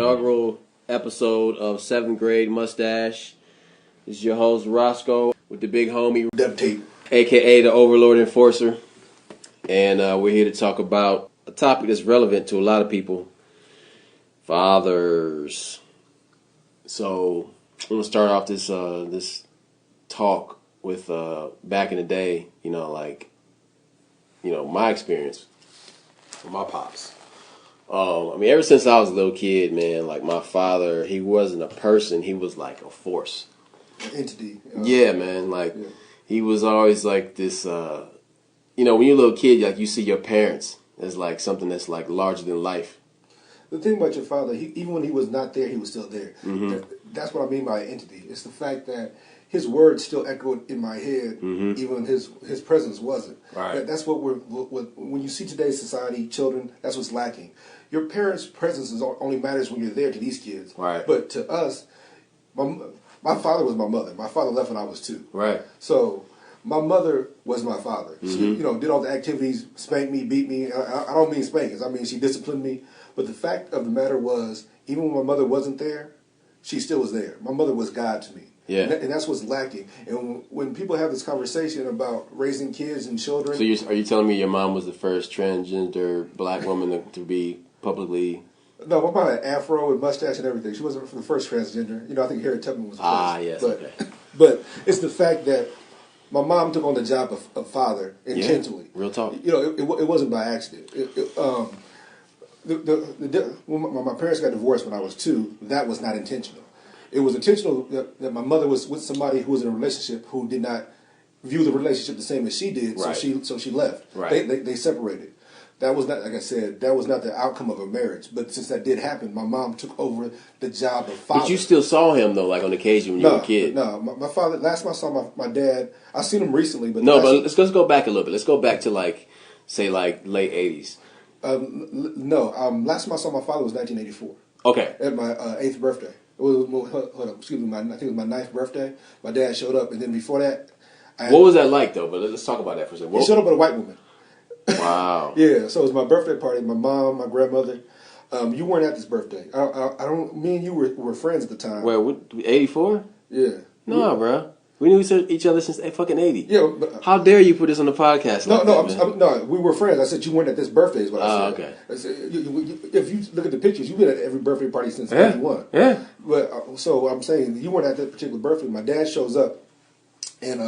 inaugural episode of 7th grade Mustache. This is your host Roscoe with the big homie Duct Tape, aka the Overlord Enforcer, and we're here to talk about a topic that's relevant to a lot of people: fathers. So I'm gonna start off this talk with back in the day, my experience with my pops. Ever since I was a little kid, man, like my father, he wasn't a person, he was like a force. an entity. Yeah, man, he was always like this, when you're a little kid, like you see your parents as like something that's like larger than life. The thing about your father, even when he was not there, he was still there. Mm-hmm. That's what I mean by entity. It's the fact that his words still echoed in my head, Mm-hmm. even when his presence wasn't. Right. That's what when you see today's society, children, that's what's lacking. Your parents' presence only matters when you're there to these kids. Right. But to us, my father was my mother. My father left when I was 2. Right. So my mother was my father. She, Mm-hmm. did all the activities, spanked me, beat me. I don't mean spankings. I mean she disciplined me. But the fact of the matter was, even when my mother wasn't there, she still was there. My mother was God to me. Yeah. And that's what's lacking. And when people have this conversation about raising kids and children... So are you telling me your mom was the first transgender black woman to be publicly... No, my mom had afro and mustache and everything. She wasn't the first transgender. I think Harriet Tubman was the first. Ah, yes, okay. But it's the fact that my mom took on the job of father intentionally. Yeah, real talk. It wasn't by accident. When my parents got divorced when I was 2, that was not intentional. It was intentional that my mother was with somebody who was in a relationship who did not view the relationship the same as she did, right. so she left. Right. They separated. That was not, like I said, that was not the outcome of a marriage. But since that did happen, my mom took over the job of father. But you still saw him though, like on occasion when you were a kid. No, my father. Last time I saw my dad, I seen him recently. But but let's go back a little bit. Let's go back to late 80s. Last time I saw my father was 1984. Okay. At my 8th birthday. Hold up, excuse me. I think it was my 9th birthday. My dad showed up, and then before that, what was that like though? But let's talk about that for a second. He showed up with a white woman. Wow. Yeah, so it was my birthday party. My mom, my grandmother. You weren't at this birthday. I don't. Me and you were friends at the time. Well, 84? Yeah. No, bro. We knew each other since fucking 80. Yeah. But, how dare you put this on the podcast? No. We were friends. I said you weren't at this birthday. Is what I said. Okay. I said, if you look at the pictures, you've been at every birthday party since '81. Yeah. But so I'm saying you weren't at that particular birthday. My dad shows up, and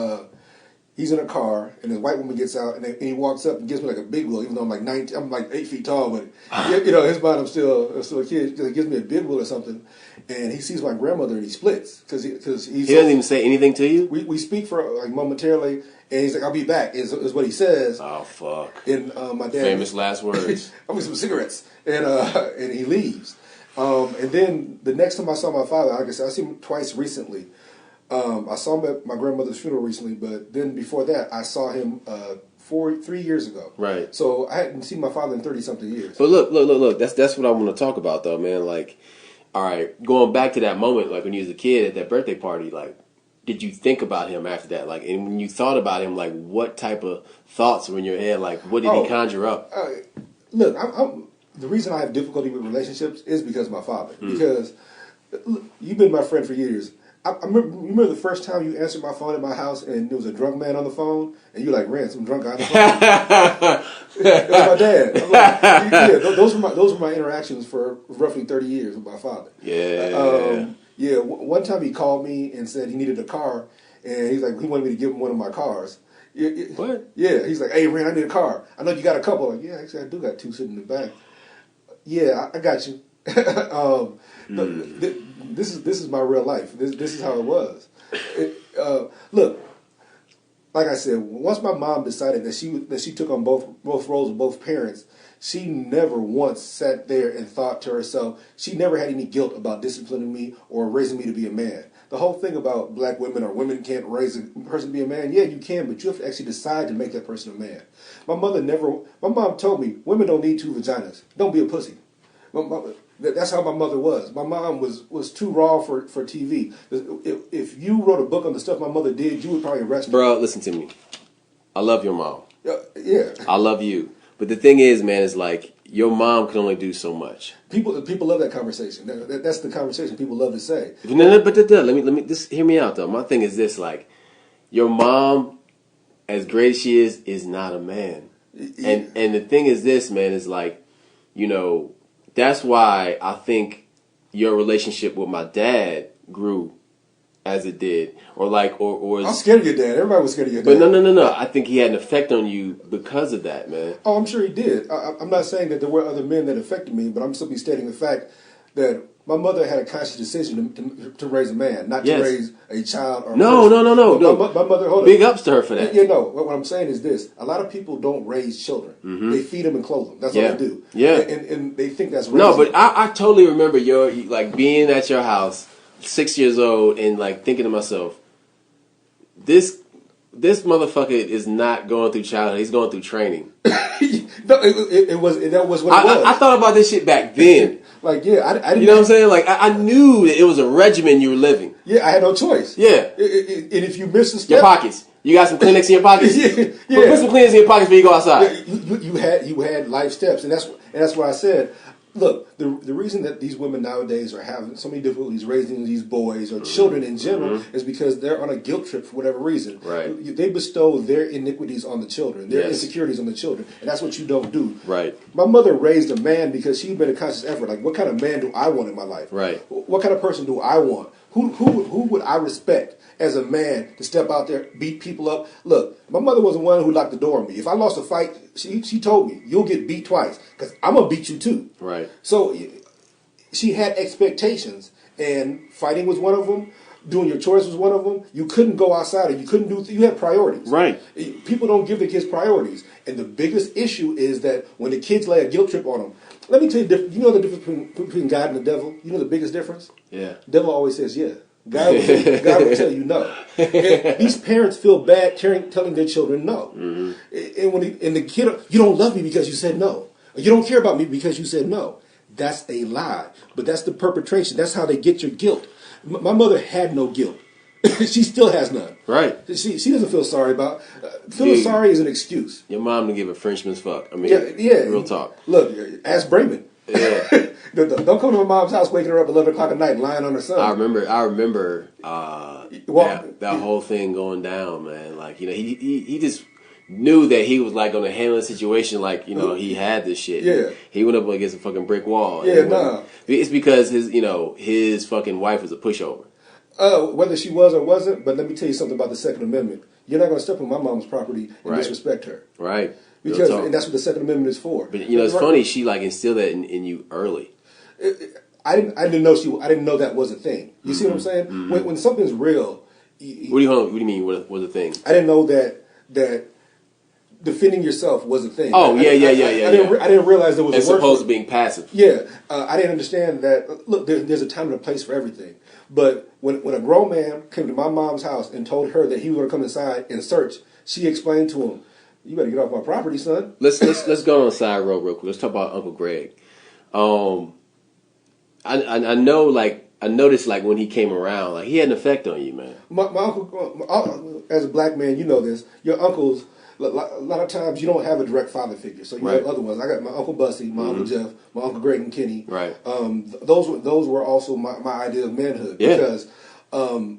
he's in a car, and the white woman gets out, and he walks up and gives me like a big wheel, even though I'm like 19, I'm like 8 feet tall, but his mind, I'm still a kid. He gives me a big wheel or something, and he sees my grandmother and he splits because he doesn't even say anything to you. We speak for like momentarily, and he's like, "I'll be back," is what he says. Oh fuck! And my dad, famous last words. I want some cigarettes, and he leaves. And then the next time I saw my father, like I said, I seen him twice recently. I saw him at my grandmother's funeral recently, but then before that, I saw him 3 years ago. Right. So I hadn't seen my father in 30-something years. But look. That's what I want to talk about, though, man. Like, all right, going back to that moment, like when you was a kid at that birthday party, like, did you think about him after that? Like, and when you thought about him, like, what type of thoughts were in your head? Like, what did he conjure up? Look, the reason I have difficulty with relationships is because of my father. Because look, you've been my friend for years. I remember the first time you answered my phone at my house and there was a drunk man on the phone and you like, "Ran some drunk guy on the phone." It was my dad. Like, those were my interactions for roughly 30 years with my father. Yeah. One time he called me and said he needed a car, and he's like, he wanted me to give him one of my cars. What? Yeah, he's like, "Hey, Ren, I need a car. I know you got a couple." Like, yeah, actually I do got 2 sitting in the back. Yeah, I got you. This is my real life. This is how it was. Look, like I said, once my mom decided that she took on both roles of both parents, she never once sat there and thought to herself. She never had any guilt about disciplining me or raising me to be a man. The whole thing about black women or women can't raise a person to be a man. Yeah, you can, but you have to actually decide to make that person a man. My mom told me women don't need 2 vaginas. Don't be a pussy. That's how my mother was. My mom was too raw for TV. If you wrote a book on the stuff my mother did, you would probably arrest me. Bro, listen to me. I love your mom. Yeah. I love you. But the thing is, man, is like your mom can only do so much. People love that conversation. That's the conversation people love to say. But let me just hear me out though. My thing is this: like, your mom, as great as she is not a man. And the thing is this, man, is like, that's why I think your relationship with my dad grew as it did, or I'm scared of your dad. Everybody was scared of your dad. But no. I think he had an effect on you because of that, man. Oh, I'm sure he did. I'm not saying that there were other men that affected me, but I'm simply stating the fact that my mother had a conscious decision to raise a man, not to raise a child. Or no. My mother, hold big ups to her for that. What I'm saying is this: a lot of people don't raise children; they feed them and clothe them. That's all they do. Yeah, and they think that's raising. No, but I totally remember your being at your house, 6 years old, and thinking to myself, this motherfucker is not going through childhood; he's going through training. No, that was what it was. I thought about this shit back then. I didn't. You know what I'm saying? I knew that it was a regimen you were living. Yeah, I had no choice. Yeah. And if you miss a step, your pockets. You got some Kleenex in your pockets. Yeah. Put some Kleenex in your pockets before you go outside. Yeah, you had life steps, and that's why I said, look, the reason that these women nowadays are having so many difficulties raising these boys or children in general is because they're on a guilt trip for whatever reason. Right. They bestow their iniquities on the children, their insecurities on the children, and that's what you don't do. Right. My mother raised a man because she made a conscious effort. Like, what kind of man do I want in my life? Right. What kind of person do I want? Who would I respect as a man to step out there, beat people up? Look, my mother was the one who locked the door on me. If I lost a fight, she told me, you'll get beat twice because I'm going to beat you too. Right. So she had expectations, and fighting was one of them. Doing your chores was one of them. You couldn't go outside, or you couldn't do. You had priorities. Right. People don't give the kids priorities, and the biggest issue is that when the kids lay a guilt trip on them. Let me tell you, you know the difference between God and the devil. You know the biggest difference. Yeah. The devil always says yeah. God will tell you no. And these parents feel bad telling their children no. Mm-hmm. And the kid, you don't love me because you said no. Or you don't care about me because you said no. That's a lie. But that's the perpetration. That's how they get your guilt. My mother had no guilt. She still has none. Right. She doesn't feel sorry about. Feeling sorry is an excuse. Your mom didn't give a Frenchman's fuck. I mean, real talk. Look, ask Brayman. Yeah. Don't come to my mom's house waking her up at 11 o'clock at night and lying on her son. I remember that whole thing going down, man. He just knew that he was going to handle the situation he had this shit. Yeah. He went up against a fucking brick wall. Yeah, nah. It's because his fucking wife was a pushover. Whether she was or wasn't, but let me tell you something about the Second Amendment. You're not going to step on my mom's property and disrespect her. Right. And that's what the Second Amendment is for. But it's funny, she instilled that in you early. I didn't know that was a thing. You see what I'm saying? Mm-hmm. When something's real. What do you mean? What was a thing? I didn't know that defending yourself was a thing. Oh, yeah. I didn't realize there was as a word opposed for to being passive. Yeah, I didn't understand that. Look, there's a time and a place for everything. But when a grown man came to my mom's house and told her that he was going to come inside and search, she explained to him, "You better get off my property, son." Let's go on the side road real quick. Let's talk about Uncle Greg. I know, I noticed, when he came around, he had an effect on you, man. My uncle, as a black man, you know this. Your uncles, a lot of times, you don't have a direct father figure, so you have other ones. I got my Uncle Bussy, my Uncle Jeff, my Uncle Greg and Kenny. Right. Those were also my idea of manhood. Yeah. Because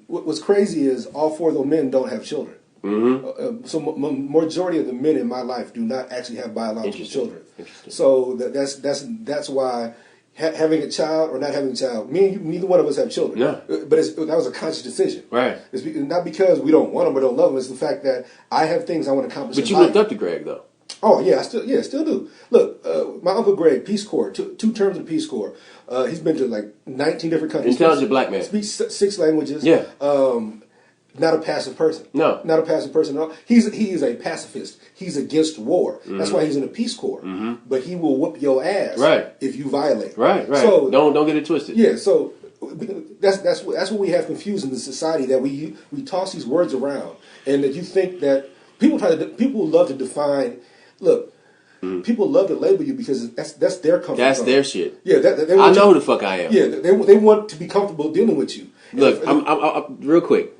what's crazy is all four of those men don't have children. Mm-hmm. So majority of the men in my life do not actually have biological children. So that's why having a child or not having a child, me and you, neither one of us have children. No. But that was a conscious decision. Right. It's not because we don't want them or don't love them. It's the fact that I have things I want to accomplish. But you looked up to Greg, though. Oh yeah, I still do. Look, my Uncle Greg, Peace Corps, two terms in Peace Corps. He's been to 19 different countries. Intelligent black man. Speaks 6 languages. Yeah. Not a passive person. No. Not a passive person at all. He is a pacifist. He's against war. Mm-hmm. That's why he's in the Peace Corps. Mm-hmm. But he will whoop your ass if you violate. Right. So don't get it twisted. Yeah, so that's what we have confused in the society, that we toss these words around, and that you think that people love to define. Look, people love to label you because that's their comfort. That's their shit. Yeah, I know who the fuck I am. Yeah, they want to be comfortable dealing with you. Look, I'm real quick.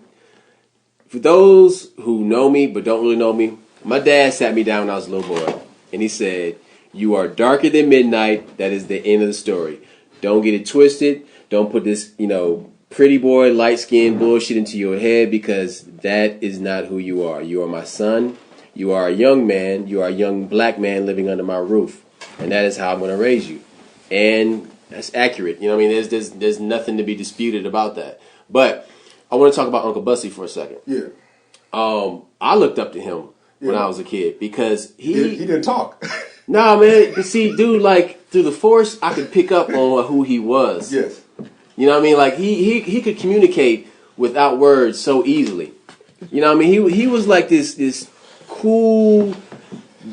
For those who know me but don't really know me, my dad sat me down when I was a little boy, and he said, You are darker than midnight. That is the end of the story. Don't get it twisted. Don't put this, pretty boy, light-skinned bullshit into your head, because that is not who you are. You are my son. You are a young man. You are a young black man living under my roof. And that is how I'm going to raise you. And that's accurate. There's nothing to be disputed about that. But I want to talk about Uncle Bussy for a second. Yeah. I looked up to him when I was a kid because he didn't talk. Nah, man. You see, dude, like through the force, I could pick up on who he was. Yes. You know what I mean? Like he could communicate without words so easily. You know what I mean? He was like this cool,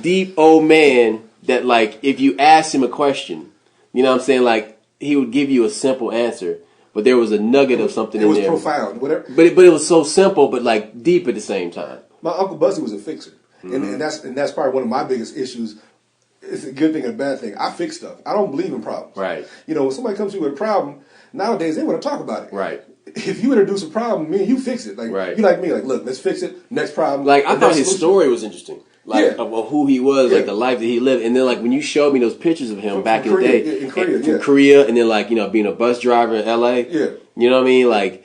deep old man that, like, if you asked him a question, you know what I'm saying? Like, he would give you a simple answer, but there was a nugget of something in there. It was profound, whatever. But it was so simple, but like deep at the same time. My Uncle Bussy was a fixer, and that's probably one of my biggest issues. It's a good thing and a bad thing. I fix stuff. I don't believe in problems. Right. When somebody comes to you with a problem, nowadays they want to talk about it. Right. If you introduce a problem, me and you fix it. Like, right. You like me, like, look, let's fix it. Next problem. Like, I thought his story was interesting. Like, of who he was, like the life that he lived. And then, like, when you showed me those pictures of him back in the day. In Korea, from Korea, and then, like, being a bus driver in L.A. Yeah. You know what I mean? Like,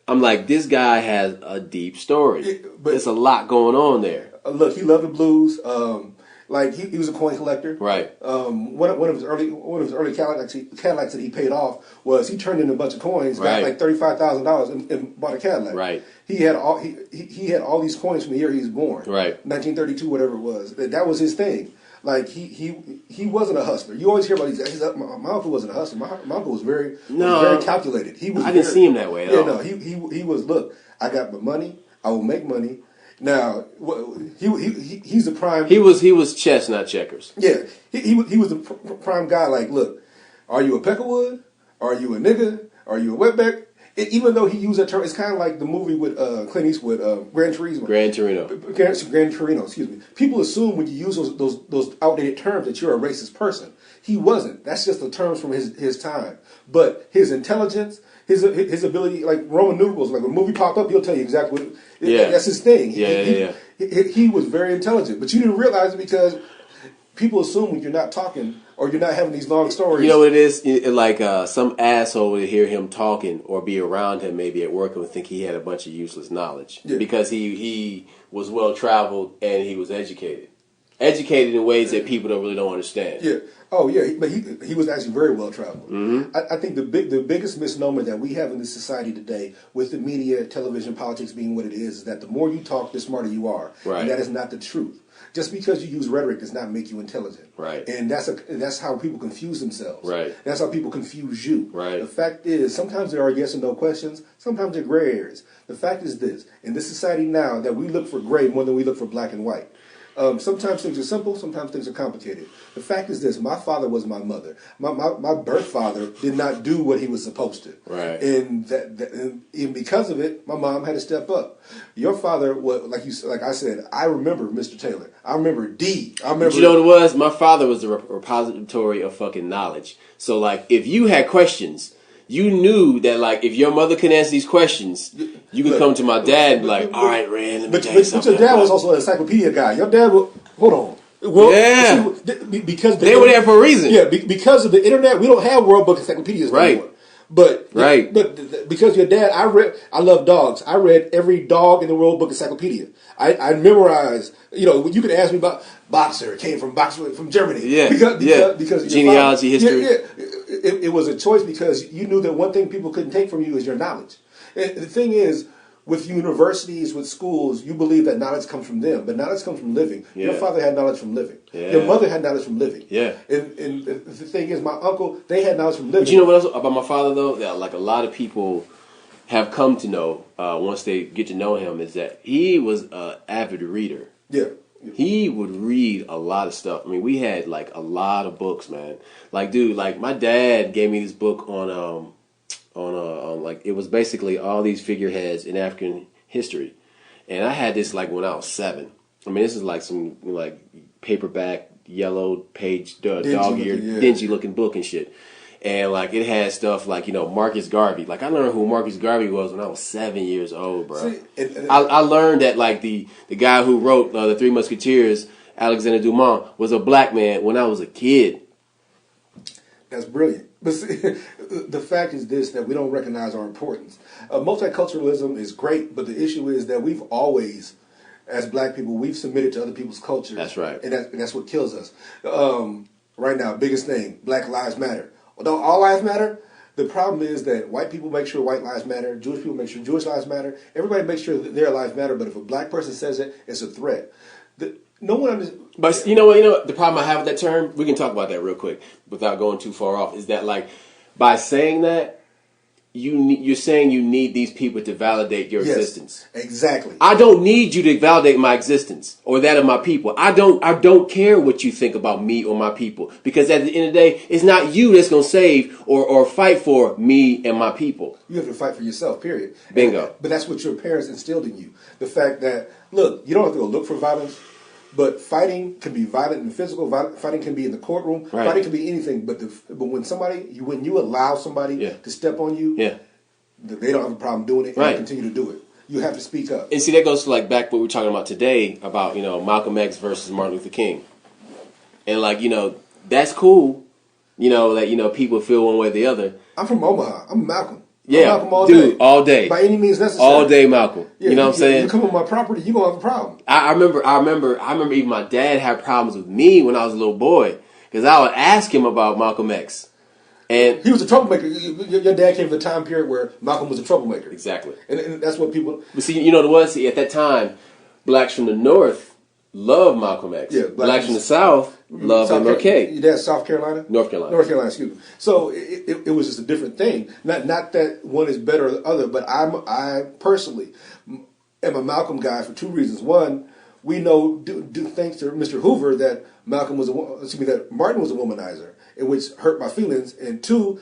I'm like, this guy has a deep story. But there's a lot going on there. Look, he loved the blues. Like he was a coin collector. Right. One of his early Cadillacs that he paid off was he turned in a bunch of coins, got like $35,000 and bought a Cadillac. Right. He had all these coins from the year he was born. Right. 1932, whatever it was. That was his thing. Like he wasn't a hustler. You always hear about these. My uncle wasn't a hustler. My uncle was very calculated. I didn't see him that way at all. No, he was. Look, I got my money. I will make money. Now he's a prime. He was chess, not checkers. Yeah, he was a prime guy. Like, look, are you a Peckerwood? Are you a nigga? Are you a wetback? Even though he used that term, it's kind of like the movie with Clint Eastwood, Gran Torino. Gran Torino, excuse me. People assume when you use those outdated terms that you're a racist person. He wasn't. That's just the terms from his time. But his intelligence, his ability, like Roman numerals, like when a movie popped up, he'll tell you exactly what. That's his thing. He was very intelligent, but you didn't realize it because people assume when you're not talking or you're not having these long stories. You know what it is? Like some asshole would hear him talking or be around him maybe at work and would think he had a bunch of useless knowledge because he was well traveled and he was educated in ways that people don't understand. Yeah. Oh yeah, but he was actually very well traveled. Mm-hmm. I think the biggest misnomer that we have in this society today, with the media, television, politics being what it is that the more you talk, the smarter you are, right. And that is not the truth. Just because you use rhetoric does not make you intelligent, right? And that's how people confuse themselves, right? That's how people confuse you, right? The fact is, sometimes there are yes and no questions, sometimes they're gray areas. The fact is this: in this society now, that we look for gray more than we look for black and white. Sometimes things are simple, sometimes things are complicated. The fact is this: my father was my mother. My birth father did not do what he was supposed to, right? And because of it, my mom had to step up. Your father was like I said. I remember Mr. Taylor. I remember D. But you know what it was? My father was the repository of fucking knowledge. So like, if you had questions, you knew that, like, if your mother can answer these questions, you could come to my dad and be like, all right, Rand, let me tell you something. But your dad was also an encyclopedia guy. Your dad was, hold on. Well, yeah. Because they were there for a reason. Yeah, because of the internet, we don't have World Book encyclopedias anymore. But because your dad, I love dogs. I read every dog in the World Book Encyclopedia. I memorized. You could ask me about Boxer. It came from Germany. Yeah, because genealogy, history. Yeah. It was a choice because you knew that one thing people couldn't take from you is your knowledge. And the thing is, with universities, with schools, you believe that knowledge comes from them, but knowledge comes from living. Yeah. Your father had knowledge from living. Yeah. Your mother had knowledge from living. Yeah. And the thing is, my uncle, they had knowledge from living. But you know what else about my father, though? That, like, a lot of people have come to know once they get to know him is that he was an avid reader. Yeah. He would read a lot of stuff. I mean, we had, like, a lot of books, man. Like, dude, like, my dad gave me this book on like, it was basically all these figureheads in African history. And I had this, like, when I was 7. I mean, this is like some, like, paperback, yellow page, dog-eared, dingy-looking book and shit. And, like, it had stuff like, Marcus Garvey. Like, I learned who Marcus Garvey was when I was 7 years old, bro. See, I learned that, like, the guy who wrote The Three Musketeers Alexander Dumas was a black man when I was a kid. That's brilliant. But see, the fact is this, that we don't recognize our importance. Multiculturalism is great, but the issue is that we've always, as black people, we've submitted to other people's cultures. That's right. And that's what kills us. Right now, biggest thing, Black Lives Matter. Don't all lives matter? The problem is that white people make sure white lives matter, Jewish people make sure Jewish lives matter, everybody makes sure that their lives matter, but if a black person says it, it's a threat. No one understands. But you know what? The problem I have with that term, we can talk about that real quick without going too far off, is that like by saying that, you're saying you need these people to validate your existence. Exactly. I don't need you to validate my existence or that of my people. I don't care what you think about me or my people, because at the end of the day, it's not you that's going to save or fight for me and my people. You have to fight for yourself, period. Bingo. But that's what your parents instilled in you. The fact that, look, you don't have to go look for violence, but fighting can be violent and physical. Fighting can be in the courtroom. Right. Fighting can be anything. But when you allow somebody to step on you, they don't have a problem doing it and continue to do it. You have to speak up. And see, that goes to like back what we were talking about today about Malcolm X versus Martin Luther King, and like that's cool. That people feel one way or the other. I'm from Omaha. I'm Malcolm. Yeah, Malcolm all dude, day. All day. By any means necessary. All day, Malcolm. Yeah, you know what I'm saying? You come on my property, you're going to have a problem. I remember even my dad had problems with me when I was a little boy, because I would ask him about Malcolm X. And he was a troublemaker. Your dad came from the time period where Malcolm was a troublemaker. Exactly. And that's what people... But see, you know what it was? See, at that time, blacks from the North loved Malcolm X. Yeah, blacks from the South loved MLK. Your dad's South Carolina? North Carolina. North Carolina, excuse me. So it was just a different thing. Not that one is better or the other, but I personally am a Malcolm guy for two reasons. One, we know, thanks to Mr. Hoover, that Martin was a womanizer, which hurt my feelings. And two,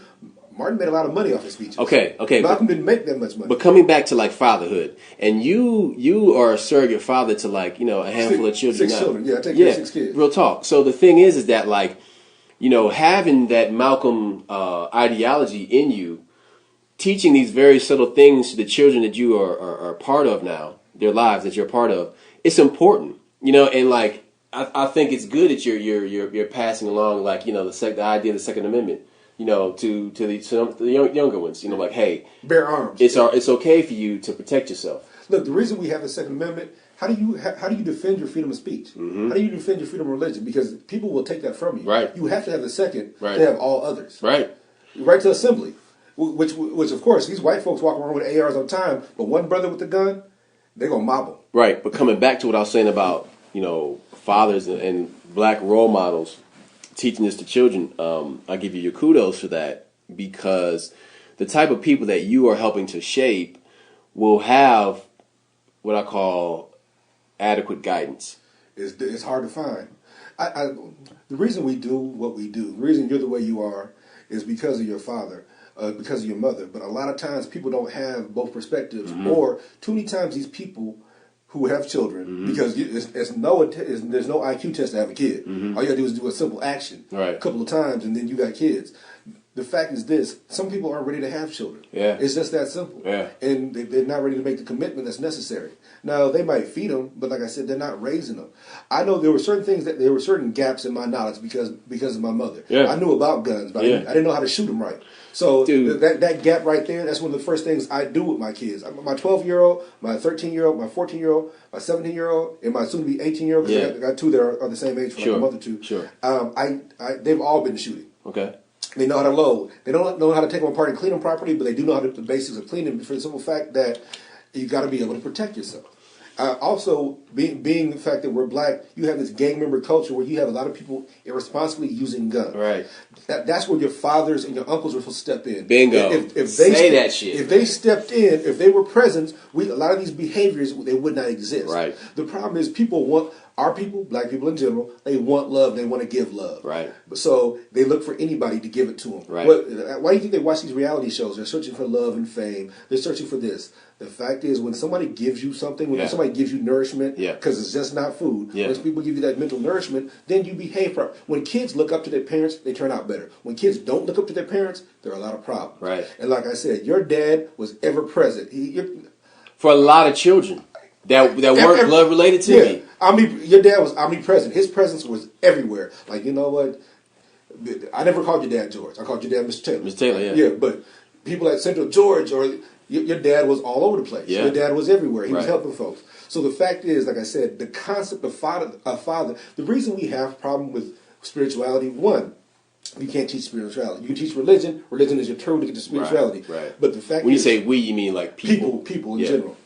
Martin made a lot of money off his speeches. Okay. Malcolm didn't make that much money. But coming back to like fatherhood, and you are a surrogate father to like a handful of children. 6 children, yeah. I take care of 6 kids. Real talk. So the thing is that like having that Malcolm ideology in you, teaching these very subtle things to the children that you are part of now, their lives that you're part of, it's important. And like I think it's good that you're passing along like the idea of the Second Amendment. To the younger ones, like, hey, bear arms. It's okay for you to protect yourself. Look, the reason we have the Second Amendment, how do you defend your freedom of speech? Mm-hmm. How do you defend your freedom of religion? Because people will take that from you. Right. You have to have the second to have all others. Right. Right to assembly, which of course these white folks walk around with ARs on time, but one brother with the gun, they're gonna mob them. Right. But coming back to what I was saying about fathers and black role models. Teaching this to children, I give you your kudos for that, because the type of people that you are helping to shape will have what I call adequate guidance. It's hard to find. The reason we do what we do, the reason you're the way you are, is because of your father, because of your mother. But a lot of times people don't have both perspectives, or too many times these people who have children, because there's no IQ test to have a kid. All you gotta do is do a simple action a couple of times, and then you got kids. The fact is this: some people aren't ready to have children. Yeah, it's just that simple. Yeah, and they're not ready to make the commitment that's necessary. Now they might feed them, but like I said, they're not raising them. I know there were certain gaps in my knowledge because of my mother. Yeah, I knew about guns, but I didn't know how to shoot them right. So that gap right there, that's one of the first things I do with my kids. My 12-year-old, my 13-year-old, my 14-year-old, my 17-year-old, and my soon-to-be 18-year-old, because I got two that are the same age for like a month or two. Sure. They've all been shooting. Okay. They know how to load. They don't know how to take them apart and clean them properly, but they do know how to the basics of cleaning for the simple fact that you got to be able to protect yourself. Also, being the fact that we're black, you have this gang member culture where you have a lot of people irresponsibly using guns. Right. That's where your fathers and your uncles were supposed to step in. Bingo. If they say that shit. If they stepped in, if they were present, a lot of these behaviors, they would not exist. Right. The problem is our people, black people in general, they want love. They want to give love. Right. So they look for anybody to give it to them. Right. Why do you think they watch these reality shows? They're searching for love and fame. They're searching for this. The fact is, when somebody gives you something, when somebody gives you nourishment, because it's just not food, when people give you that mental nourishment, then you behave properly. When kids look up to their parents, they turn out better. When kids don't look up to their parents, there are a lot of problems. Right. And like I said, your dad was ever present. For a lot of children that weren't blood related to me. Your dad was omnipresent. His presence was everywhere. Like, you know what? I never called your dad George. I called your dad Mr. Taylor. Mr. Taylor, yeah. Yeah, but people at Central George or your dad was all over the place. Yeah. Your dad was everywhere. He was Right. helping folks. So the fact is, like I said, the concept of father. The reason we have a problem with spirituality, one, you can't teach spirituality. You can teach religion. Religion is your term to get to spirituality. Right. But the fact When you is, say we, you mean like people. people in Yeah. general.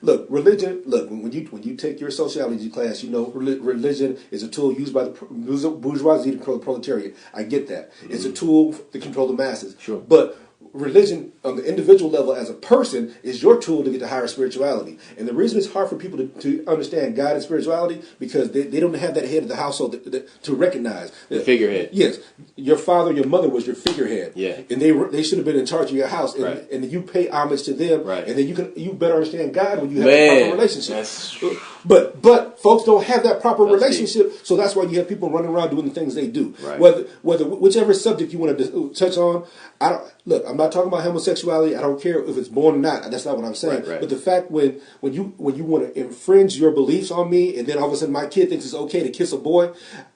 Look, religion. Look, when you take your sociology class, you know religion is a tool used by the bourgeoisie to control the proletariat. I get that. It's a tool to control the masses. Sure. But religion, on the individual level, as a person, is your tool to get to higher spirituality. And the reason it's hard for people to understand God and spirituality because they don't have that head of the household to recognize The figurehead. Yes, your father, your mother was your figurehead. Yeah. And they should have been in charge of your house, and, Right. and you pay homage to them. Right. And then you better understand God when you have Man, a proper relationship. that's- But folks don't have that proper That's relationship, so that's why you have people running around doing the things they do. Right. Whether whichever subject you want to touch on, I'm not talking about homosexuality. I don't care if it's born or not. That's not what I'm saying. Right, right. But the fact when you want to infringe your beliefs on me, and then all of a sudden my kid thinks it's okay to kiss a boy,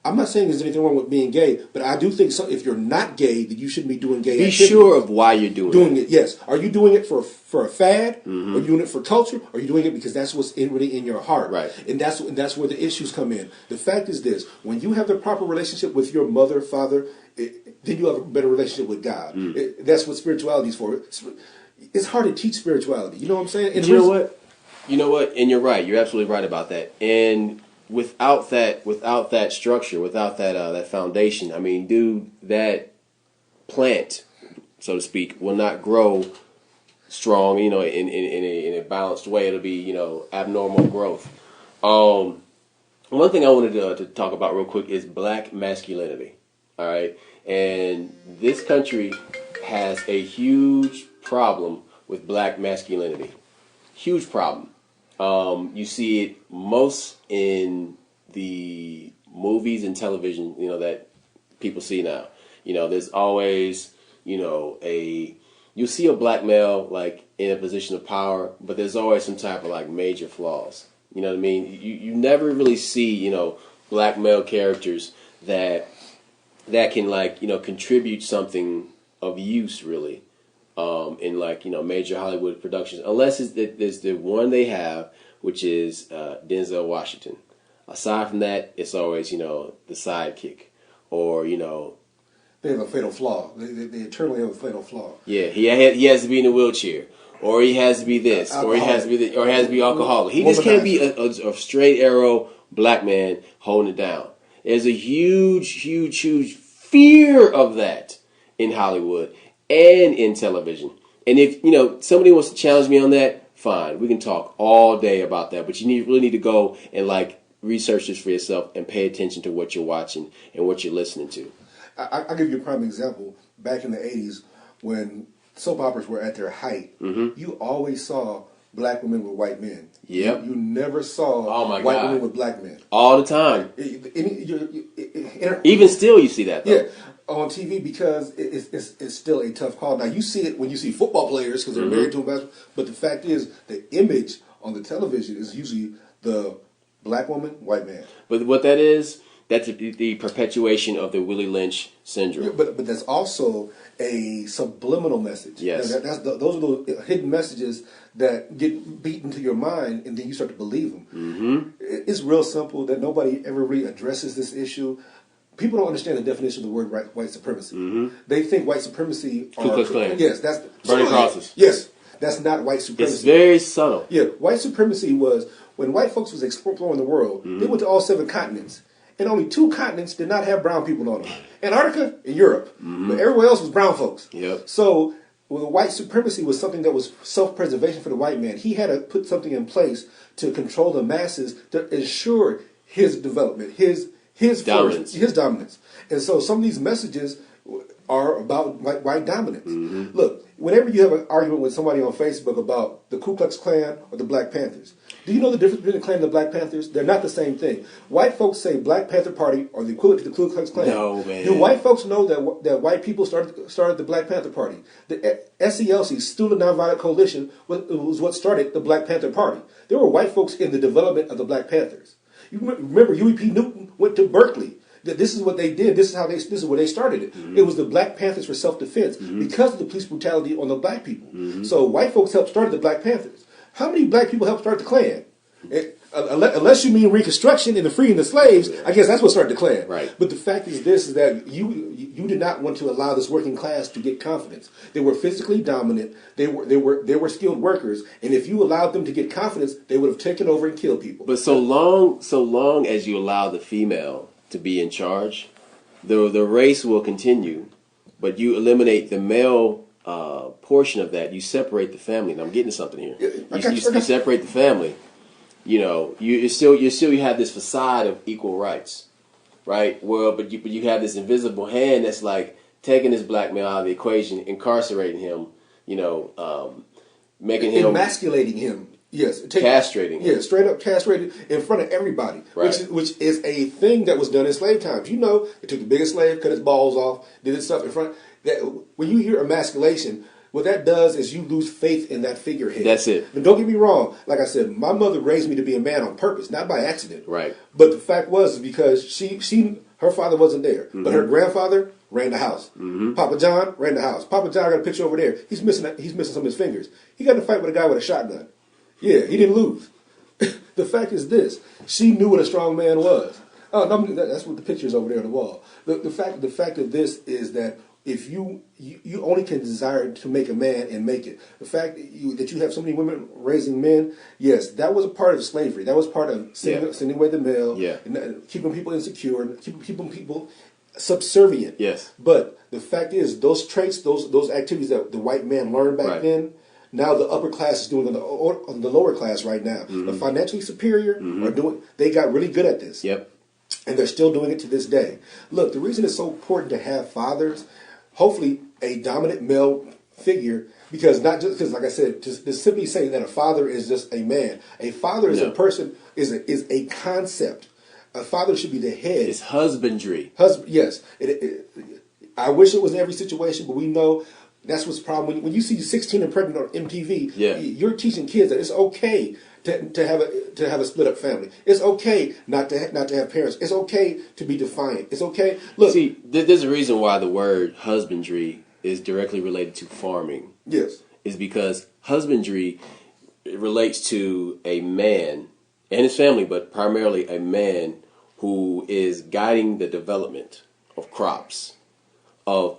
I'm not saying there's anything wrong with being gay, but I do think if you're not gay, then you shouldn't be doing gay. Be activities. sure of why you're doing it. Yes. Are you doing it for a fad? Mm-hmm. Are you doing it for culture? Or are you doing it because that's what's really in your heart? Right. And that's where the issues come in. The fact is this: when you have the proper relationship with your mother, father, then you have a better relationship with God. That's what spirituality is for. It's hard to teach spirituality. You know what I'm saying? And You know what? You know what? And you're right. You're absolutely right about that. And without that structure, without that foundation, I mean, dude, that plant, so to speak, will not grow strong. You know, in a balanced way. It'll be abnormal growth. One thing I wanted to talk about real quick is black masculinity. All right, and this country has a huge problem with black masculinity. Huge problem. You see it most in the movies and television, that people see now. There's always, you'll see a black male like in a position of power, but there's always some type of like major flaws. You know what I mean? You never really see, black male characters that can like, contribute something of use really. In like major Hollywood productions, unless there's the one they have, which is Denzel Washington. Aside from that, it's always the sidekick, or they have a fatal flaw. They eternally have a fatal flaw. Yeah, he has to be in a wheelchair, or he has to be this, or he has to be or he has to be alcoholic. He just can't be a straight arrow black man holding it down. There's a huge fear of that in Hollywood and in television. And if somebody wants to challenge me on that, fine, we can talk all day about that. But you really need to go and like research this for yourself and pay attention to what you're watching and what you're listening to. I'll give you a prime example. Back in the 80s, when soap operas were at their height, you always saw black women with white men. Yep. You never saw white women with black men. All the time. Even still, you see that, though. Yeah. On TV, because it's still a tough call. Now you see it when you see football players because they're married to a basketball. But the fact is, the image on the television is usually the black woman, white man. But what that is, that's the perpetuation of the Willie Lynch syndrome. Yeah, but that's also a subliminal message. Yes. Those are those hidden messages that get beat into your mind, and then you start to believe them. Mm-hmm. It's real simple that nobody ever really addresses this issue. People don't understand the definition of the word white supremacy. Mm-hmm. They think white supremacy Ku Klux Klan. Yes, that's burning crosses. Yes, that's not white supremacy. It's very subtle. Yeah, white supremacy was when white folks was exploring the world. They went to all 7 continents, and only 2 continents did not have brown people on them: Antarctica and Europe. But everywhere else was brown folks. Yep. So the white supremacy was something that was self-preservation for the white man. He had to put something in place to control the masses to ensure his development, his dominance. His dominance. And so some of these messages are about white dominance. Mm-hmm. Look, whenever you have an argument with somebody on Facebook about the Ku Klux Klan or the Black Panthers, do you know the difference between the Klan and the Black Panthers? They're not the same thing. White folks say Black Panther Party or the equivalent to the Ku Klux Klan. No, man. Do white folks know that white people started the Black Panther Party? The SCLC, Student Nonviolent Coalition, was what started the Black Panther Party. There were white folks in the development of the Black Panthers. You remember Huey P. Newton went to Berkeley. This is what they did. This is where they started it. It was the Black Panthers for self-defense because of the police brutality on the black people. So white folks helped start the Black Panthers. How many black people helped start the Klan? Unless you mean Reconstruction and the freeing the slaves, I guess that's what started the Klan. Right. But the fact is this: is that you did not want to allow this working class to get confidence. They were physically dominant. They were skilled workers, and if you allowed them to get confidence, they would have taken over and killed people. But so long as you allow the female to be in charge, the race will continue. But you eliminate the male portion of that. You separate the family. And I'm getting to something here. You separate the family. You know, you still have this facade of equal rights, right? Well, but you have this invisible hand that's like taking this black male out of the equation, incarcerating him, you know, making him emasculating him. Yes, castrating him. Yeah, straight up castrated in front of everybody, right. which is a thing that was done in slave times. You know, they took the biggest slave, cut his balls off, did this stuff in front. That when you hear emasculation, what that does is you lose faith in that figurehead. That's it. But don't get me wrong. Like I said, my mother raised me to be a man on purpose, not by accident. Right. But the fact was because her father wasn't there, but her grandfather ran the house. Papa John ran the house. Papa John got a picture over there. He's missing some of his fingers. He got in a fight with a guy with a shotgun. Yeah, he didn't lose. The fact is this: she knew what a strong man was. Oh, no, that's what the picture is over there on the wall. The fact of this is that if you only can desire to make a man and make it. The fact that you have so many women raising men, yes, that was a part of slavery. That was part of sending away the male, and keeping people insecure, and keeping people subservient. Yes. But the fact is, those traits, those activities that the white man learned back then, now the upper class is doing on the lower class right now. The financially superior are doing. They got really good at this. Yep. And they're still doing it to this day. Look, the reason it's so important to have fathers, hopefully a dominant male figure, because not just because, like I said, to simply saying that a father is just a man. A father is a person, is a concept. A father should be the head. It's husbandry. Yes. I wish it was in every situation, but we know that's what's the problem. When you see 16 and pregnant on MTV, you're teaching kids that it's okay to have a split up family. It's okay not to have parents. It's okay to be defiant. It's okay. Look, see, there's a reason why the word husbandry is directly related to farming. Yes, is because husbandry relates to a man and his family, but primarily a man who is guiding the development of crops, of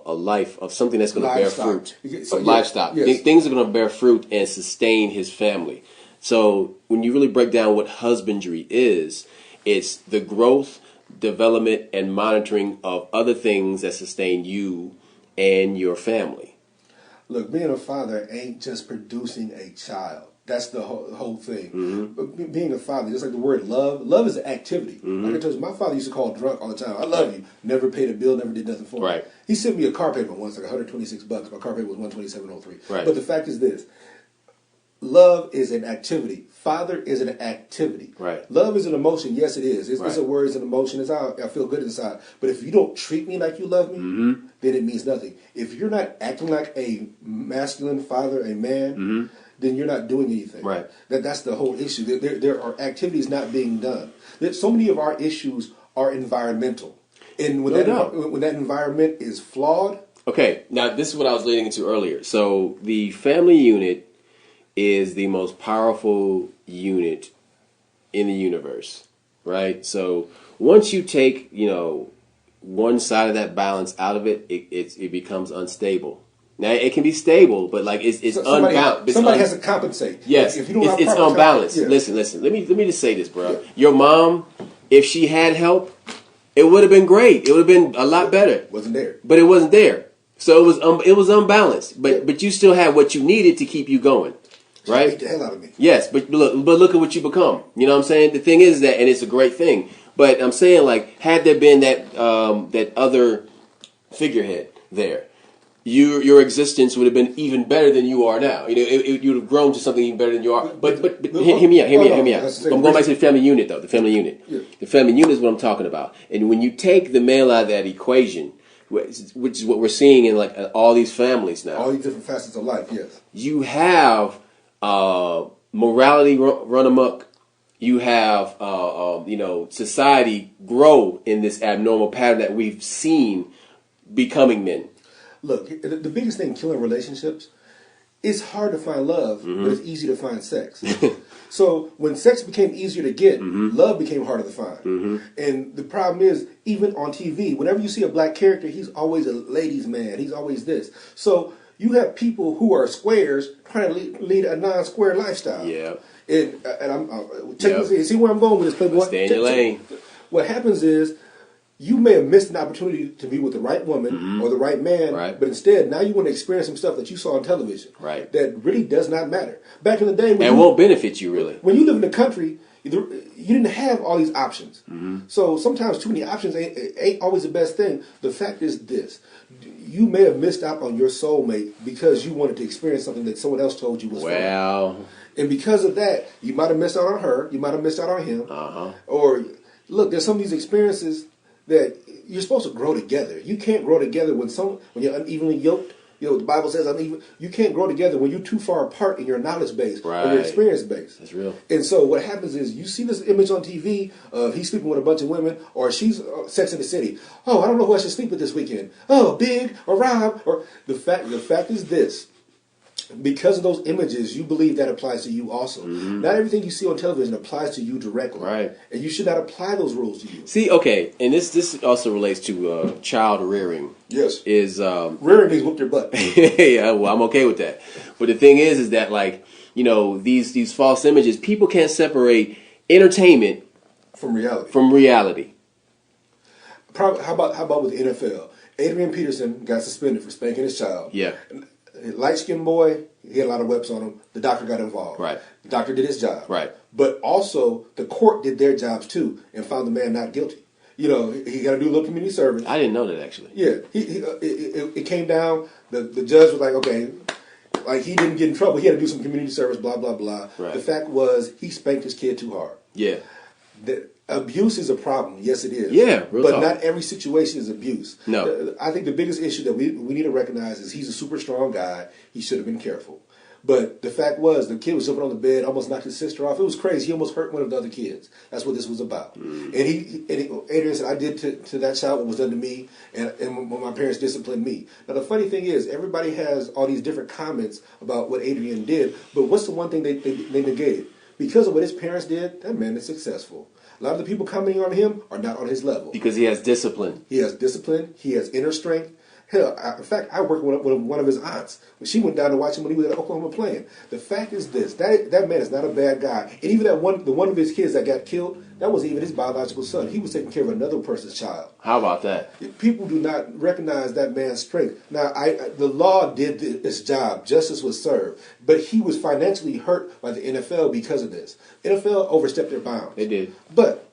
a life, of something that's going to bear fruit, of livestock. Yes. Things are going to bear fruit and sustain his family. So when you really break down what husbandry is, it's the growth, development, and monitoring of other things that sustain you and your family. Look, being a father ain't just producing a child. That's the whole thing. But being a father, just like the word love, love is an activity. Like I told you, my father used to call drunk all the time. I love you. Never paid a bill, never did nothing for me. Right. He sent me a car payment once, like $126. My car payment was $127.03. Right. But the fact is this. Love is an activity. Father is an activity. Right. Love is an emotion. Yes, it is. It's a word, it's an emotion. It's how I feel good inside. But if you don't treat me like you love me, then it means nothing. If you're not acting like a masculine father, a man, then you're not doing anything. Right. That's the whole issue. There are activities not being done. So many of our issues are environmental. And when that environment is flawed. Okay, now this is what I was leading into earlier. So the family unit is the most powerful unit in the universe, right? So once you take, one side of that balance out of it, it becomes unstable. Now it can be stable, but like it's unbalanced. Somebody has to compensate. Yes, if you don't it's unbalanced. Listen. Let me just say this, bro. Yeah. Your mom, if she had help, it would have been great. It would have been a lot better. Wasn't there, but it wasn't there. So it was unbalanced. But you still had what you needed to keep you going. Right? Beat the hell out of me. Yes, but look at what you become. You know what I'm saying? The thing is that, and it's a great thing. But I'm saying, like, had there been that other figurehead there, your existence would have been even better than you are now. You would have grown to something even better than you are. But hear me out. I'm going back to the family unit, though. The family unit. Yeah. The family unit is what I'm talking about. And when you take the male out of that equation, which is what we're seeing in like all these families now, all these different facets of life. Yes, you have morality run amok. you have society grow in this abnormal pattern that we've seen becoming men. Look, the biggest thing killing relationships, it's hard to find love, but it's easy to find sex. So when sex became easier to get, love became harder to find. And the problem is, even on TV, whenever you see a black character, he's always a ladies' man. He's always this. So you have people who are squares trying to lead a non-square lifestyle. Yeah. And I'm see where I'm going with this, Playboy? Stay in your lane. What happens is, you may have missed an opportunity to be with the right woman or the right man, but instead, now you want to experience some stuff that you saw on television that really does not matter. Back in the day, and won't benefit you really. When you live in the country, you didn't have all these options. So sometimes too many options ain't always the best thing. The fact is this: you may have missed out on your soulmate because you wanted to experience something that someone else told you was fun. And because of that, you might have missed out on her. You might have missed out on him. Or look, there's some of these experiences that you're supposed to grow together. You can't grow together when you're unevenly yoked. The Bible says uneven. You can't grow together when you're too far apart in your knowledge base or your experience base. That's real. And so what happens is you see this image on TV of he's sleeping with a bunch of women, or she's Sex in the City. Oh, I don't know who I should sleep with this weekend. Oh, Big or Rob. Or the fact is this. Because of those images, you believe that applies to you also. Not everything you see on television applies to you directly. Right. And you should not apply those rules to you. See, okay, and this also relates to child rearing. Yes. Rearing means whoop your butt. Yeah, well, I'm okay with that. But the thing is that these false images, people can't separate entertainment from reality. How about with the NFL? Adrian Peterson got suspended for spanking his child. Yeah. Light-skinned boy, he had a lot of whips on him. The doctor got involved. Right. The doctor did his job. Right. But also, the court did their jobs too and found the man not guilty. He got to do a little community service. I didn't know that, actually. Yeah. It came down, the judge was like, okay, like he didn't get in trouble. He had to do some community service, blah, blah, blah. Right. The fact was, he spanked his kid too hard. Yeah. Abuse is a problem. Yes, it is. Yeah, but talk. Not every situation is abuse. No. I think the biggest issue that we need to recognize is he's a super strong guy. He should have been careful. But the fact was, the kid was jumping on the bed, almost knocked his sister off. It was crazy. He almost hurt one of the other kids. That's what this was about. And Adrian said, I did to that child what was done to me, and when my parents disciplined me. Now, the funny thing is, everybody has all these different comments about what Adrian did, but what's the one thing they negated? Because of what his parents did, that man is successful. A lot of the people commenting on him are not on his level. Because he has discipline. He has discipline. He has inner strength. Hell, in fact, I worked with one of his aunts when she went down to watch him when he was at Oklahoma playing. The fact is this: that man is not a bad guy. And even the one of his kids that got killed, that wasn't even his biological son. He was taking care of another person's child. How about that? People do not recognize that man's strength. Now, the law did its job. Justice was served. But he was financially hurt by the NFL because of this. NFL overstepped their bounds. They did. But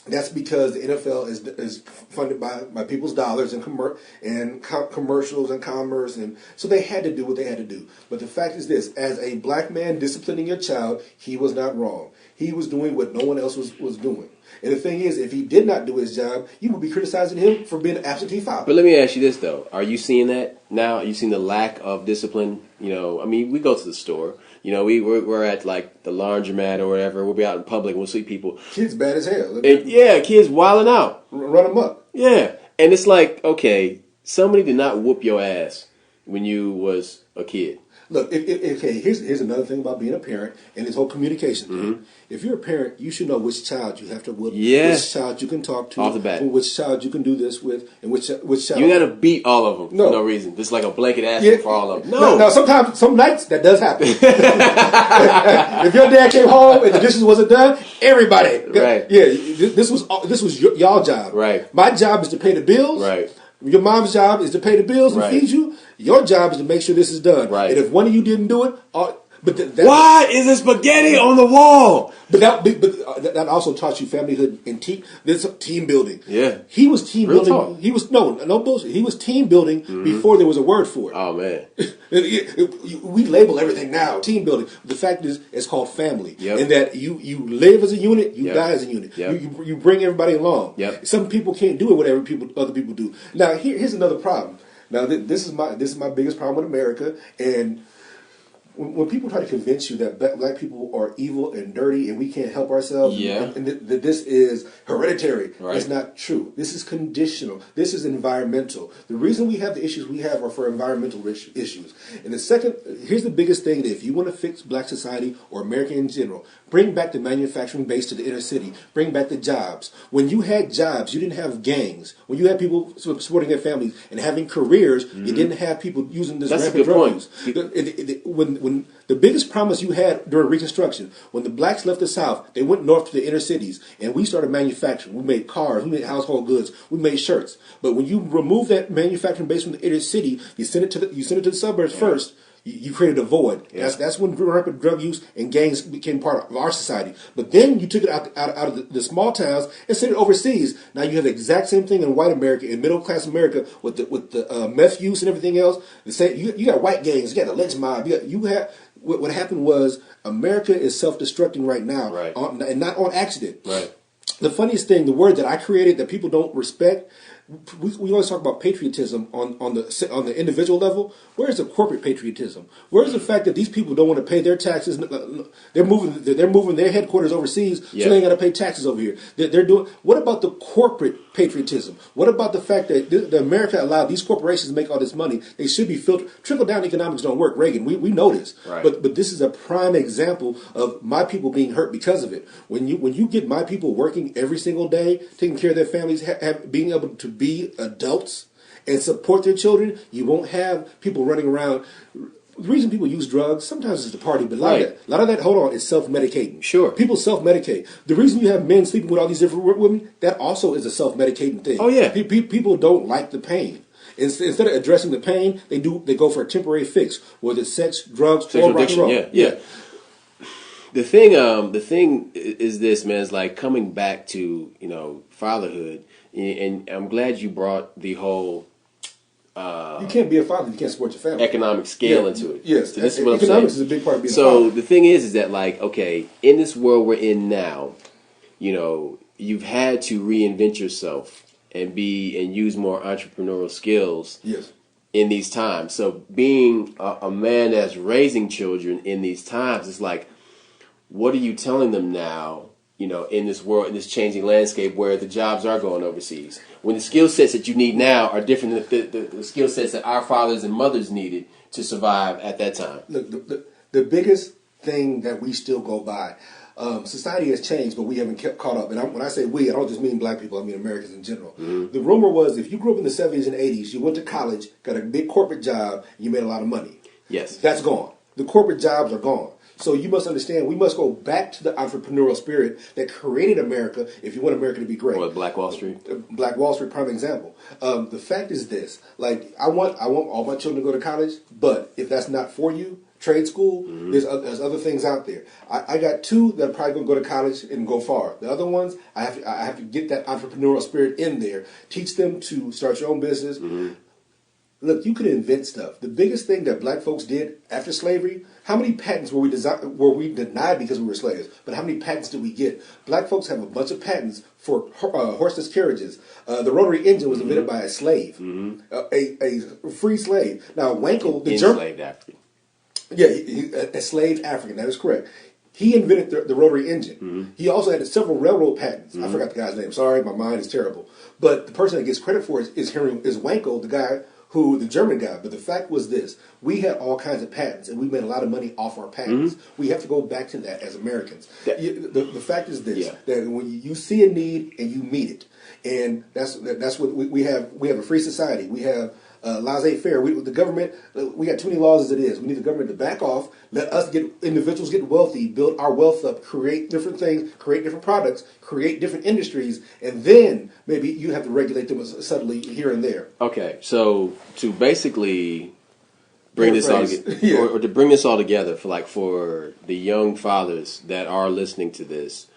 that's because the NFL is funded by people's dollars and commercials and commerce, and so they had to do what they had to do. But the fact is this: as a black man disciplining your child, he was not wrong. He was doing what no one else was doing. And the thing is, if he did not do his job, you would be criticizing him for being an absentee father. But let me ask you this, though. Are you seeing that now? Are you seeing the lack of discipline? We go to the store. We're at, like, the laundromat or whatever. We'll be out in public and we'll see people. Kids bad as hell. Kids wilding out. Run them up. Yeah. And it's like, okay, somebody did not whoop your ass when you was a kid. Look, here's another thing about being a parent and this whole communication thing. If you're a parent, you should know which child you have to whoop, which child you can talk to, off the bat, which child you can do this with, and which child. You got to beat all of them for no reason. Just like a blanket aspirin for all of them. No. Now, sometimes, some nights, that does happen. If your dad came home and the dishes wasn't done, everybody. Right. Yeah, this was y'all job. Right. My job is to pay the bills. Right. Your mom's job is to pay the bills and feed you. Your job is to make sure this is done. Right. And if one of you didn't do it, why is there spaghetti on the wall? But that also taught you familyhood and team building. Yeah, he was team Real building. Talk. He was no bullshit. He was team building before there was a word for it. Oh man, we label everything now team building. The fact is, it's called family, and that you live as a unit, you die as a unit. You bring everybody along. Some people can't do it what other people do. Now here's another problem. Now this is my biggest problem with America, and when people try to convince you that black people are evil and dirty and we can't help ourselves, and that this is hereditary, it's not true. This is conditional. This is environmental. The reason we have the issues we have are for environmental issues. And the second, here's the biggest thing, that if you want to fix black society or America in general, bring back the manufacturing base to the inner city. Bring back the jobs. When you had jobs, you didn't have gangs. When you had people supporting their families and having careers, you didn't have people using this rampant drug use. When the biggest promise you had during Reconstruction, when the blacks left the South, they went north to the inner cities, and we started manufacturing. We made cars, we made household goods, we made shirts. But when you remove that manufacturing base from the inner city, you send it to the suburbs first. You created a void. That's when rampant drug use and gangs became part of our society. But then you took it out of the small towns and sent it overseas. Now you have the exact same thing in white America, in middle class America, with the meth use and everything else. You got white gangs, you got the lynch mob. What happened was America is self-destructing right now, and not on accident. Right. The funniest thing, the word that I created that people don't respect. We always talk about patriotism on the individual level. Where's the corporate patriotism? Where's the fact that these people don't want to pay their taxes? They're moving their headquarters overseas, so they ain't got to pay taxes over here. They're doing. What about the corporate patriotism? What about the fact that the America allowed these corporations to make all this money? They should be filtered. Trickle down economics don't work. Reagan, we know this, but this is a prime example of my people being hurt because of it. When you get my people working every single day, taking care of their families, being able to be adults and support their children, you won't have people running around. The reason people use drugs, sometimes it's to party, but a lot of that, hold on, is self-medicating. Sure. People self-medicate. The reason you have men sleeping with all these different women, that also is a self-medicating thing. Oh, yeah. People don't like the pain. Instead of addressing the pain, they go for a temporary fix, whether it's sex, drugs, or rock and roll. Yeah. The thing is this, man, is like coming back to, fatherhood, and I'm glad you brought the whole you can't be a father if you can't support your family. Economic scale into it. Yes, so this is what economics I'm saying. is a big part of being a So father. the thing is that like, okay, in this world we're in now, you've had to reinvent yourself and use more entrepreneurial skills. Yes. In these times. So being a man that's raising children in these times, it's like, what are you telling them now, in this world, in this changing landscape where the jobs are going overseas? When the skill sets that you need now are different than the skill sets that our fathers and mothers needed to survive at that time. Look, the biggest thing that we still go by, society has changed, but we haven't kept caught up. And when I say we, I don't just mean black people, I mean Americans in general. Mm-hmm. The rumor was if you grew up in the 70s and 80s, you went to college, got a big corporate job, and you made a lot of money. Yes. That's gone. The corporate jobs are gone. So you must understand, we must go back to the entrepreneurial spirit that created America if you want America to be great. Or Black Wall Street. Black Wall Street, prime example. The fact is this, like, I want all my children to go to college, but if that's not for you, trade school, there's other things out there. I got two that are probably going to go to college and go far. The other ones, I have to get that entrepreneurial spirit in there, teach them to start your own business. Mm-hmm. Look, you could invent stuff. The biggest thing that black folks did after slavery, how many patents were we denied because we were slaves? But how many patents did we get? Black folks have a bunch of patents for horseless carriages. The rotary engine was invented by a slave, a free slave. Now, Wankel, the German... Enslaved African. Yeah, a enslaved African, that is correct. He invented the rotary engine. Mm-hmm. He also had several railroad patents. Mm-hmm. I forgot the guy's name. Sorry, my mind is terrible. But the person that gets credit for it is Wankel, the German guy. But the fact was this: we had all kinds of patents, and we made a lot of money off our patents. Mm-hmm. We have to go back to that as Americans. The fact is this: that when you see a need and you meet it, and that's what we have. We have a free society. We have laissez-faire. The government, we got too many laws as it is. We need the government to back off, let us individuals get wealthy, build our wealth up, create different things, create different products, create different industries, and then maybe you have to regulate them subtly here and there. Okay, so to basically bring this all together, or to bring this all together for the young fathers that are listening to this,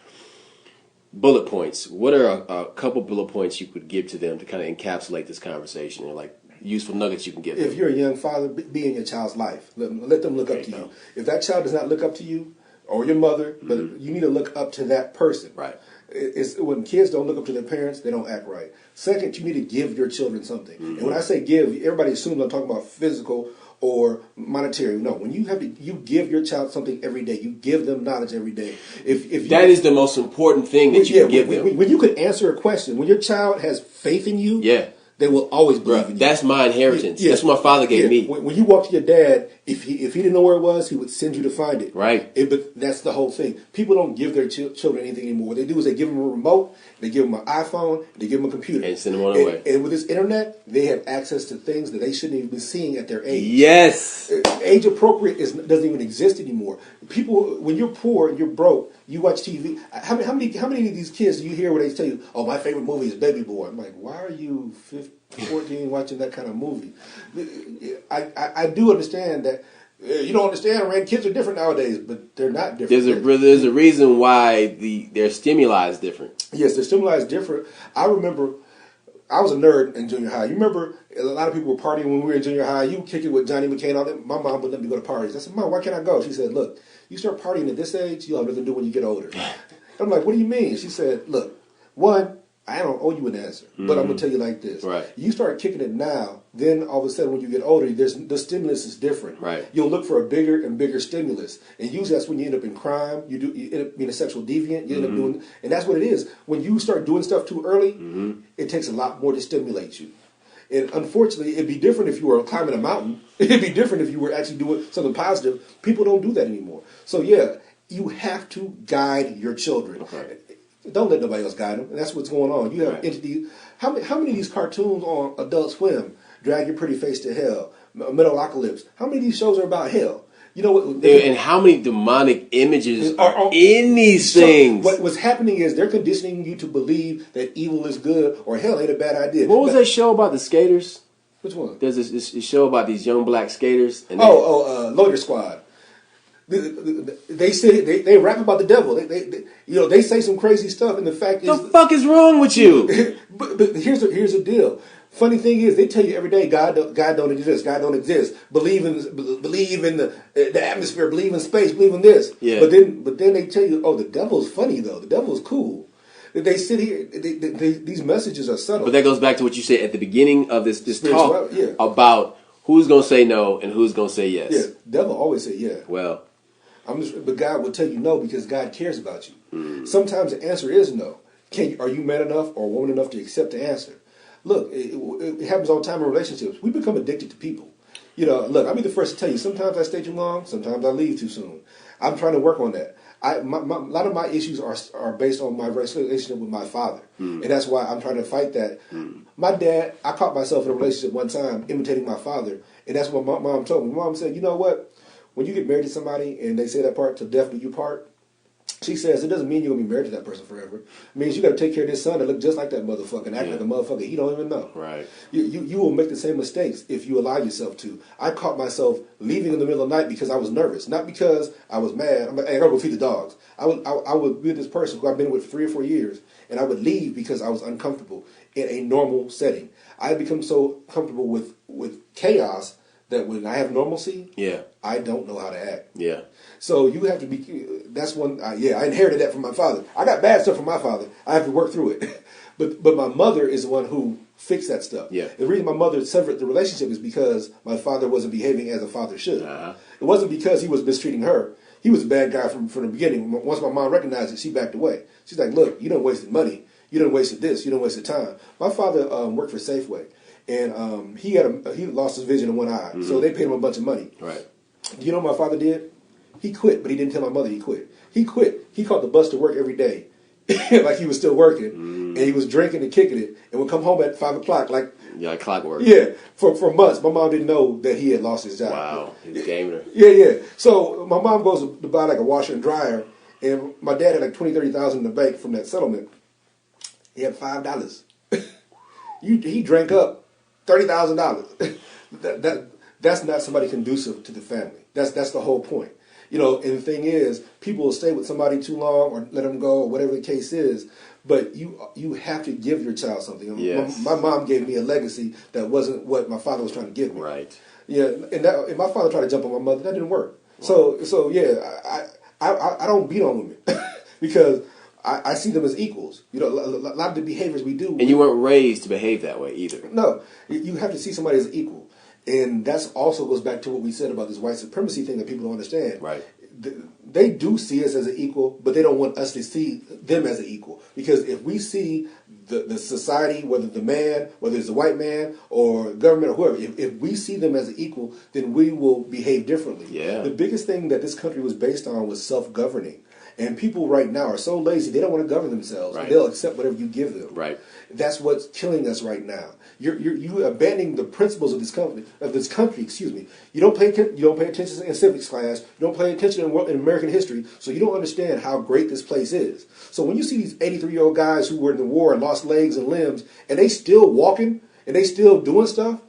bullet points. What are a couple bullet points you could give to them to kind of encapsulate this conversation, or like useful nuggets you can give them? If you're a young father, be in your child's life. Let them look up to you. If that child does not look up to you or your mother, but you need to look up to that person. Right. When kids don't look up to their parents, they don't act right. Second, you need to give your children something. Mm-hmm. And when I say give, everybody assumes I'm talking about physical or monetary. No, when you give your child something every day. You give them knowledge every day. If that is the most important thing that you can give them. When you could answer a question, when your child has faith in you, they will always believe in you. That's my inheritance. That's what my father gave me. When you walk to your dad, if he didn't know where it was, he would send you to find it. Right. But that's the whole thing. People don't give their children anything anymore. What they do is they give them a remote, they give them an iPhone, they give them a computer. And send them on their way. And with this internet, they have access to things that they shouldn't even be seeing at their age. Yes. Age appropriate doesn't even exist anymore. People, when you're poor and you're broke, you watch TV. How many of these kids do you hear where they tell you, "Oh, my favorite movie is Baby Boy"? I'm like, why are you 14 watching that kind of movie? I do understand that. You don't understand, Rand. Kids are different nowadays, but they're not different. There's a reason why their stimuli is different. Yes, their stimuli is different. I remember I was a nerd in junior high. You remember a lot of people were partying when we were in junior high. You kick it with Johnny McCain. All that. My mom would let me go to parties. I said, "Mom, why can't I go?" She said, "Look, you start partying at this age, you'll have nothing to do when you get older." I'm like, "What do you mean?" She said, "Look, one, I don't owe you an answer, but I'm going to tell you like this. Right. You start kicking it now, then all of a sudden when you get older, the stimulus is different. Right. You'll look for a bigger and bigger stimulus. And usually that's when you end up in crime, you end up being a sexual deviant, you end up doing, and that's what it is. When you start doing stuff too early, it takes a lot more to stimulate you. And unfortunately, it'd be different if you were climbing a mountain. It'd be different if you were actually doing something positive. People don't do that anymore. So yeah, you have to guide your children. Okay. Don't let nobody else guide them. And that's what's going on. You have entities. How many of these cartoons on Adult Swim, Drag Your Pretty Face to Hell, Metalocalypse, how many of these shows are about hell? You know what? And how many demonic images are in these things? What's happening is they're conditioning you to believe that evil is good or hell ain't a bad idea. What was that show about the skaters? Which one? There's this show about these young black skaters. And Loader Squad. They say they rap about the devil. They say some crazy stuff, and the fact is, the fuck is wrong with you? but here's the deal. Funny thing is, they tell you every day, God don't exist. God don't exist. Believe in the atmosphere. Believe in space. Believe in this. Yeah. But then they tell you, oh, the devil's funny though. The devil's cool. They sit here. These messages are subtle. But that goes back to what you said at the beginning of this talk yeah. about who's going to say no and who's going to say yes. Yeah, devil always say yeah. Well. But God will tell you no because God cares about you. Sometimes the answer is no. Are you man enough or woman enough to accept the answer? Look, it happens all the time in relationships. We become addicted to people. Look, I'll be the first to tell you, sometimes I stay too long, sometimes I leave too soon. I'm trying to work on that. A lot of my issues are based on my relationship with my father. And that's why I'm trying to fight that. My dad, I caught myself in a relationship one time imitating my father. And that's what my mom told me. My mom said, you know what? When you get married to somebody and they say that part, till death do you part, she says, it doesn't mean you're going to be married to that person forever. It means you got to take care of this son that look just like that motherfucker and act like a motherfucker he don't even know. Right. You will make the same mistakes if you allow yourself to. I caught myself leaving in the middle of the night because I was nervous. Not because I was mad. I'm like, hey, I got to go feed the dogs. I would be with this person who I've been with for 3 or 4 years, and I would leave because I was uncomfortable in a normal setting. I had become so comfortable with chaos that when I have normalcy, I don't know how to act. Yeah. So you have to be. That's one. I inherited that from my father. I got bad stuff from my father. I have to work through it. but my mother is the one who fixed that stuff. Yeah. The reason my mother severed the relationship is because my father wasn't behaving as a father should. It wasn't because he was mistreating her. He was a bad guy from the beginning. Once my mom recognized it, she backed away. She's like, "Look, you done wasted money. You done wasted this. You done wasted time." My father worked for Safeway. And he lost his vision in one eye, so they paid him a bunch of money. Right. Do you know what my father did? He quit, but he didn't tell my mother he quit. He quit. He caught the bus to work every day, like he was still working, and he was drinking and kicking it, and would come home at 5 o'clock, like clockwork. Yeah, for months. My mom didn't know that he had lost his job. Wow, he's gaming her. Yeah. So my mom goes to buy like a washer and dryer, and my dad had like $20,000-$30,000 in the bank from that settlement. He had $5. He drank up $30,000. That's not somebody conducive to the family. That's the whole point. And the thing is, people will stay with somebody too long or let them go or whatever the case is. But you have to give your child something. Yes. My mom gave me a legacy that wasn't what my father was trying to give me. Right. Yeah, and my father tried to jump on my mother. That didn't work. Wow. So yeah, I don't beat on women because I see them as equals. A lot of the behaviors we do. And you weren't raised to behave that way either. No, you have to see somebody as equal. And that's also goes back to what we said about this white supremacy thing that people don't understand. Right. They do see us as an equal, but they don't want us to see them as an equal. Because if we see the society, whether it's the white man or government or whoever, if we see them as an equal, then we will behave differently. Yeah. The biggest thing that this country was based on was self-governing. And people right now are so lazy, they don't want to govern themselves. Right. They'll accept whatever you give them. Right. That's what's killing us right now. You're abandoning the principles of this country. Excuse me. You don't pay attention in civics class. You don't pay attention in American history. So you don't understand how great this place is. So when you see these 83-year-old guys who were in the war and lost legs and limbs, and they still walking and they still doing stuff,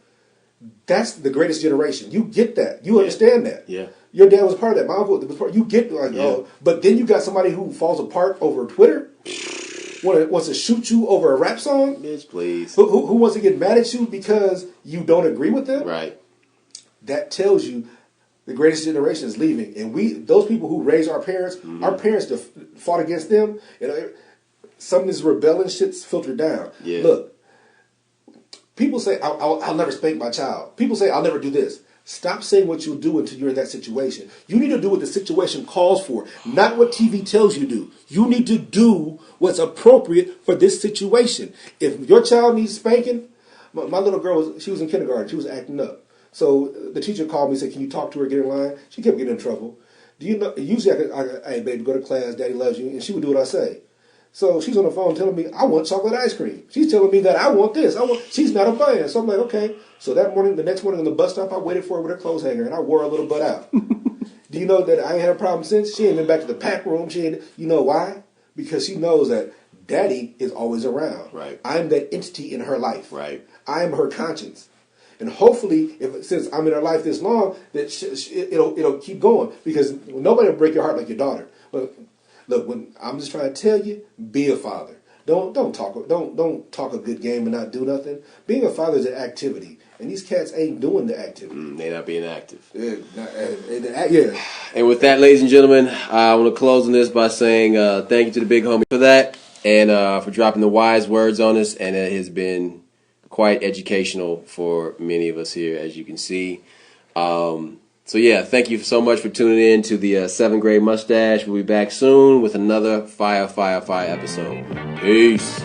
that's the greatest generation. You get that. You understand that. Yeah. Your dad was part of that. My uncle was part. You get like, oh, but then you got somebody who falls apart over Twitter. Wants to shoot you over a rap song? Bitch, please. Who wants to get mad at you because you don't agree with them? Right. That tells you the greatest generation is leaving. And those people who raised our parents fought against them. Some of this rebellion shit's filtered down. Yeah. Look, people say, I'll never spank my child. People say, I'll never do this. Stop saying what you'll do until you're in that situation. You need to do what the situation calls for, not what TV tells you to do. You need to do what's appropriate for this situation. If your child needs spanking, my little girl, she was in kindergarten. She was acting up. So the teacher called me and said, can you talk to her, get in line? She kept getting in trouble. Do you know, usually I could, hey, baby, go to class, daddy loves you, and she would do what I say. So she's on the phone telling me, I want chocolate ice cream. She's telling me that I want this. She's not obeying. So I'm like, okay. So the next morning on the bus stop, I waited for her with her clothes hanger, and I wore her little butt out. Do you know that I ain't had a problem since? She ain't been back to the pack room. You know why? Because she knows that daddy is always around. Right. I'm that entity in her life. Right. I am her conscience. And hopefully, since I'm in her life this long, that it'll keep going. Because nobody will break your heart like your daughter. But look, I'm just trying to tell you, be a father. Don't talk a good game and not do nothing. Being a father is an activity, and these cats ain't doing the activity. They're not being active. Yeah. And with that, ladies and gentlemen, I want to close on this by saying thank you to the big homie for that and for dropping the wise words on us. And it has been quite educational for many of us here, as you can see. So yeah, thank you so much for tuning in to the 7th Grade Mustache. We'll be back soon with another fire episode. Peace.